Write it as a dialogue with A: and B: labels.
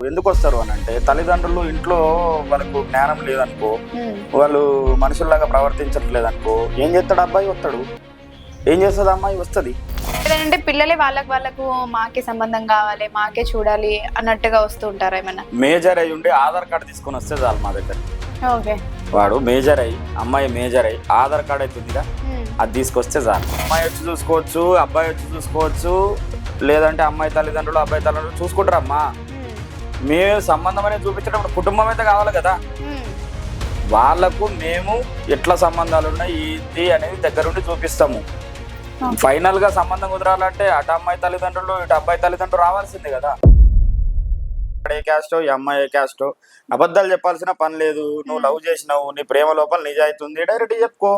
A: ఎందుకు వస్తారు అని అంటే తల్లిదండ్రులు ఇంట్లో వాళ్ళకు జ్ఞానం లేదనుకో, వాళ్ళు మనుషుల్లాగా ప్రవర్తించట్లేదనుకో, ఏం చేస్తాడు అబ్బాయి? వస్తాడు. ఏం చేస్తుంది అమ్మాయి? వస్తుంది.
B: అంటే పిల్లలే వాళ్ళకు మాకే సంబంధం కావాలి, మాకే చూడాలి అన్నట్టుగా వస్తూ ఉంటారా ఏమన్నా?
A: మేజర్ అయి ఉండి ఆధార్ కార్డు తీసుకొని వస్తే చాలు మా దగ్గర.
B: ఓకే,
A: వాడు మేజర్ అయ్యి, అమ్మాయి మేజర్ అయ్యి, ఆధార్ కార్డు అవుతుందిగా, అది తీసుకొస్తే చాలు. అమ్మాయి వచ్చి చూసుకోవచ్చు, అబ్బాయి వచ్చి చూసుకోవచ్చు, లేదంటే అమ్మాయి తల్లిదండ్రులు అబ్బాయి తల్లిదండ్రులు చూసుకుంటారమ్మా. మేము సంబంధం అనేది చూపించేటప్పుడు కుటుంబం అయితే కావాలి కదా. వాళ్ళకు మేము ఎట్లా సంబంధాలు ఉన్నాయి ఇది అనేది దగ్గరుండి చూపిస్తాము. ఫైనల్ గా సంబంధం కుదరాలంటే అటు అమ్మాయి తల్లిదండ్రులు ఇటు అబ్బాయి తల్లిదండ్రులు రావాల్సిందే కదా. ఏ క్యాస్టో ఈ అమ్మాయి ఏ క్యాస్టో అబద్ధాలు చెప్పాల్సిన పని లేదు. నువ్వు లవ్ చేసినావు, నీ ప్రేమ లోపల నిజాయితీ ఉంది, డైరెక్ట్ చెప్పుకో.